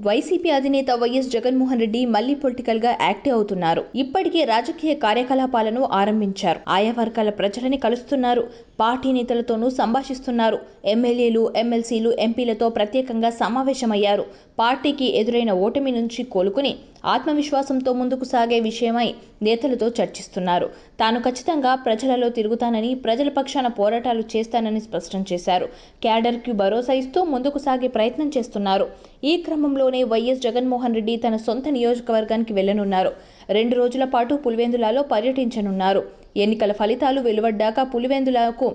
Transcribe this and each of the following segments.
YCP అధినేత YS Jaganmohan Reddy మళ్లీ political గా యాక్టివ్ అవుతున్నారు. ఇప్పటికే రాజకీయ కార్యకలాపాలను ఆరంభించారు. ఆయా వర్గాల ప్రజలని కలుస్తున్నారు. పార్టీ నేతలతోనూ సంభాషిస్తున్నారు. ఎమ్మెల్యేలు, ఎమ్మెల్సీలు, ఎంపీలతో ప్రత్యేకంగా సమావేశమయ్యారు. పార్టీకి ఎదురైన ఓటమి నుంచి కోలుకుని ఆత్మవిశ్వాసంతో ముందుకు సాగే విషయమై నేతలతో చర్చిస్తున్నారు. తాను ఖచ్చితంగా ప్రజలలో తిరుగుతానని, ప్రజల పక్షాన పోరాటాలు చేస్తానని స్పష్టం చేశారు. క్యాడర్కి భరోసా ఇస్తూ ముందుకు సాగే ప్రయత్నం చేస్తున్నారు. ఈ క్రమంలోనే వైఎస్ జగన్మోహన్ రెడ్డి తన సొంత నియోజకవర్గానికి వెళ్లనున్నారు. 2 రోజుల పాటు పులివెందులలో పర్యటించనున్నారు. ఎన్నికల ఫలితాలు వెలువడ్డాక పులివెందులకు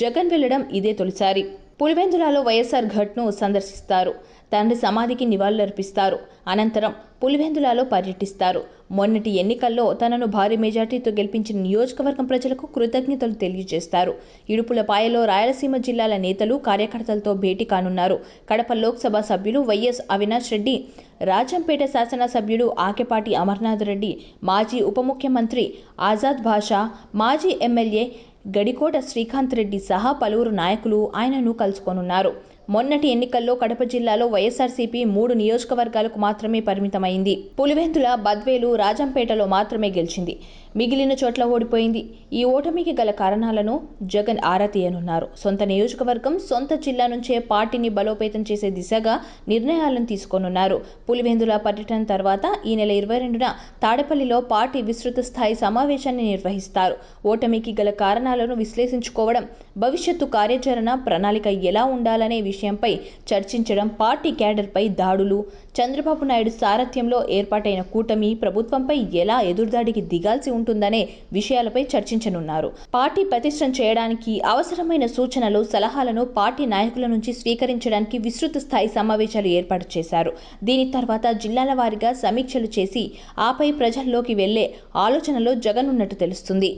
జగన్ వెళ్లడం ఇదే తొలిసారి. పులివెందులలో వైఎస్ఆర్ ఘాట్ను సందర్శిస్తారు. తండ్రి సమాధికి నివాళులర్పిస్తారు. అనంతరం పులివెందులలో పర్యటిస్తారు. మొన్నటి ఎన్నికల్లో తనను భారీ మెజార్టీతో గెలిపించిన నియోజకవర్గం ప్రజలకు కృతజ్ఞతలు తెలియజేస్తారు. ఇడుపులపాయలో రాయలసీమ జిల్లాల నేతలు, కార్యకర్తలతో భేటీ కానున్నారు. కడప లోక్సభ సభ్యులు వైఎస్ అవినాష్ రెడ్డి, రాజంపేట శాసనసభ్యుడు ఆకెపాటి అమర్నాథ్ రెడ్డి, మాజీ ఉప ముఖ్యమంత్రి ఆజాద్ బాషా, మాజీ ఎమ్మెల్యే గడికోట శ్రీకాంత్ రెడ్డి సహా పలువురు నాయకులు ఆయనను కలుసుకోనున్నారు. మొన్నటి ఎన్నికల్లో కడప జిల్లాలో వైఎస్ఆర్సీపీ 3 నియోజకవర్గాలకు మాత్రమే పరిమితమైంది. పులివెందుల, బద్వేలు, రాజంపేటలో మాత్రమే గెలిచింది. మిగిలిన చోట్ల ఓడిపోయింది. ఈ ఓటమికి గల కారణాలను జగన్ ఆరా తీయనున్నారు. సొంత నియోజకవర్గం, సొంత జిల్లా నుంచే పార్టీని బలోపేతం చేసే దిశగా నిర్ణయాలను తీసుకోనున్నారు. పులివెందుల పర్యటన తర్వాత ఈ నెల 22న తాడేపల్లిలో పార్టీ విస్తృత స్థాయి సమావేశాన్ని నిర్వహిస్తారు. ఓటమికి గల కారణాలను విశ్లేషించుకోవడం, భవిష్యత్తు కార్యాచరణ ప్రణాళిక ఎలా ఉండాలనే విషయంపై చర్చించడం, పార్టీ క్యాడర్పై దాడులు, చంద్రబాబు నాయుడు సారథ్యంలో ఏర్పాటైన కూటమి ప్రభుత్వంపై ఎలా ఎదురుదాడికి దిగాల్సి ఉంటుందనే విషయాలపై చర్చించనున్నారు. పార్టీ ప్రతిష్టం చేయడానికి అవసరమైన సూచనలు, సలహాలను పార్టీ నాయకుల నుంచి స్వీకరించడానికి విస్తృత స్థాయి సమావేశాలు ఏర్పాటు చేశారు. దీని తర్వాత జిల్లాల వారీగా సమీక్షలు చేసి ఆపై ప్రజల్లోకి వెళ్లే ఆలోచనలో జగన్ ఉన్నట్టు తెలుస్తుంది.